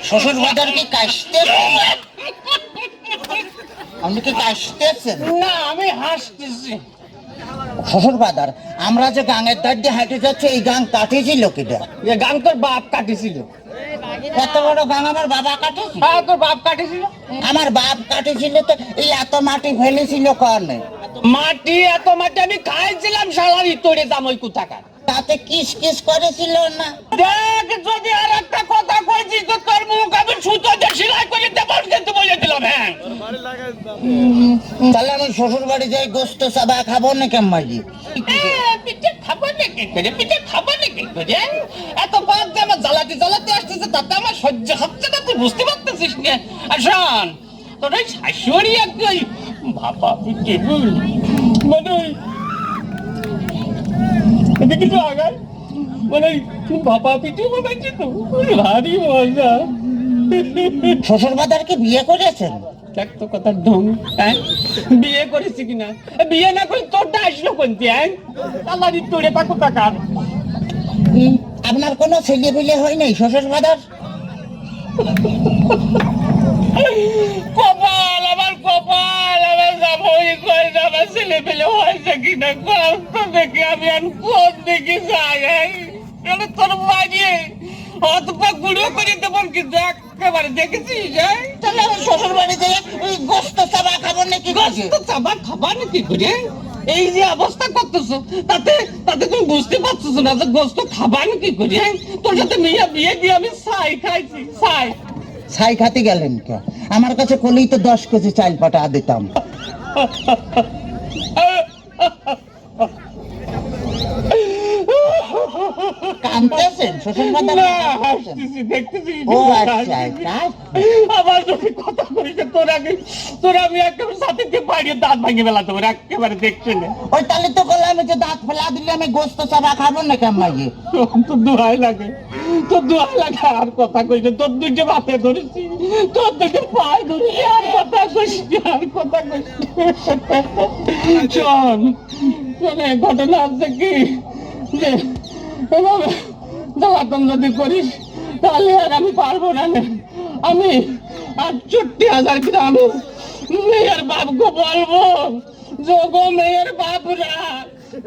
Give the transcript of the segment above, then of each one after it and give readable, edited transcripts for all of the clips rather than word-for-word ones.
শ্বশুর বাজার কি কাশতেছেন? আপনি কি কাশতেছেন? না, আমি হাসতেছি। শ্বশুর বাজার, আমরা যে গাঙের ধার দিয়ে হাঁটে যাচ্ছে, এই গাং কাটিয়েছিল কিটা? এ গান তোর বাপ কাটিছিল। এত বড় গাং আমার বাবা কাটেছিল? হ্যাঁ, তোর বাপ কাটিছিল। আমার বাপ কাটেছিল তো এই এত মাটি ফেলেছিল কারণে? মাটি, এত মাটি আমি খাইছিলাম শালার ইতরে দাম ওই কোথাকার। তাতে কিস কিস করেছিল না? দেখ, যদি আর একটা কথা কইছিস তো তোর মুখ আমি সুতো দিয়ে সেলাই করে দেবো কিন্তু বলে দিলাম। হ্যাঁ, তাহলে আমি শ্বশুর বাড়ি যাই গোস্ত চাবা খাবো না কেমন? পিঠে খাবো না কি করে? পিঠে খাবো না কি করে? এত বাদ যে আমার জ্বালাতে জ্বালাতে আসতেছে, তাতে আমার সহ্য হচ্ছে না, তুই বুঝতে পারতেছিস না? আর শোন, তোর ওই শাশুড়ি একটু ওই ভাপা পিঠে মানে এদিকে তো আগায় মানে ভাপা পিঠে বানাইছে তো ভারী মজা। শ্বশুর বাজারকে বিয়ে করেছেন? দেখ তো কথা ঢং। হ্যাঁ, বিয়ে করেছি কিনা? বিয়ে না করে তোরটা আসলো কোনটি? হ্যাঁ, আল্লাহর তোরে পাকো টাকার। আপনার কোনো ছেলে পেলে হয় নাই শ্বশুর বাজার? কপাল আমার, কপাল আমার, যাবোই কই না আমার ছেলে পেলে হয়েছে কিনা কষ্ট দেখে আমি আর কোন দিকে যাই? কেন তোর বাড়িয়ে অতপা গুঁড়ো করে দেবো কিন্তু একেবারে দেখেছিস? তাহলে আমি শ্বশুর বাড়ি যাই ওই গোস্ত চাবা খাবো নাকি? গোস্ত চাবা খাবা নাকি করে? এই যে অবস্থা করতেছো, তাতে তাতে তুমি বুঝতে পারছো না যে গোস্ত খাবা নাকি করে? তোর সাথে মেয়ে বিয়ে দিয়ে আমি ছাই খাইছি, ছাই। ছাই খাতে গেলেন কে? আমার কাছে কলেই তো 10 কেজি চাল পাঠা দিতাম। কাঁদতেছেন শ্বশুর বাজার? না, হাসতেছি, দেখতেছি। ও আচ্ছা, তাই? আবার যদি কথা কইস তোর আমি একেবারে সাথে দিয়ে বাড়িয়ে দাঁত ভাঙে বেলা তোমার একেবারে দেখছে না। ওই তাহলে তো বলে আমি যে দাঁত ফেলা দিলে আমি গোস্ত চাবা খাবো না কেমন? তোর দোহাই লাগে, তোর দোহাই লাগে। আর কথা কইস না, তোর দুইটা বাতে ধরেছি, তোর দুইটা পায়ে ধরেছি, আর কথা কইস না, আর কথা কইস না। শোন, শোনে ঘটনা আছে কি যে এভাবে জ্বালাতন যদি করিস তাহলে আর আমি পারবো না। আমি ৬৮,০০০ গ্রামে মেয়ের বাপকে বলবো, যোগো মেয়ের বাপরা,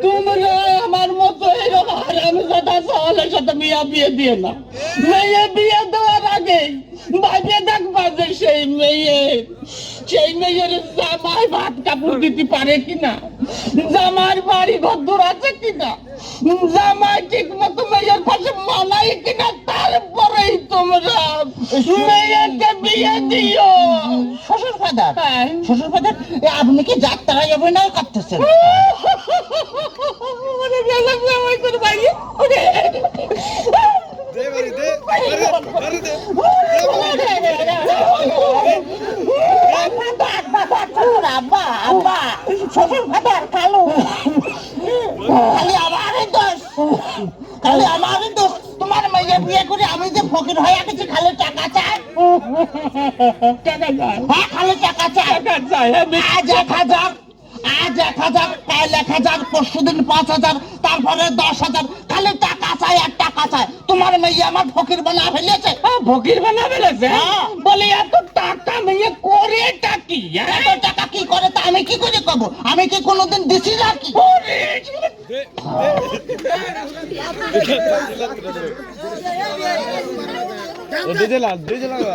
তোমরা আমার মতো এরকম হারামজাদা সাওয়ালের সাথে বিয়ে দিয়ে না। মেয়ে বিয়ে দেওয়ার আগে ভাইবে দেখবা যে সেই মেয়ের জামাই ভাত কাপড় দিতে পারে কিনা, জামার বাড়ি ঘর আছে কিনা, জামাই ঠিক মতো মেয়ের পাশে মানাই কিনা, তারপরেই তোমরা মেয়েকে বিয়ে দিও। শ্বশুর ফাদার, শ্বশুর ফাদার, আপনি কি যাত্রায় অভিনয় করতেছেন? আব্বা আব্বা, শ্বশুর ফাদার কালু, খালি আমারই দোষ, খালি আমারই দোষ। তোমার মেয়ে বিয়ে করে আমি যে ফকির হয়ে গেছি, খালি টাকা চাই, টাকা চাই, হ্যাঁ খালি টাকা চাই। টাকা চাই। আজ ১,০০০, আজ ১,০০০, কাল ১,০০০, পরশুদিন ৫,০০০, তারপরে ১০,০০০, খালি টাকা চাই আর টাকা চাই। তোমার মেয়ে আমার ফকির বানা ফেলেছে। ফকির বানা ফেলেছে? বলে এত টাকা মেয়ে করে টাকি? এত টাকা কি করে তা আমি কি করে কব? আমি কি কোনোদিন দিছি নাকি? DJ লাগা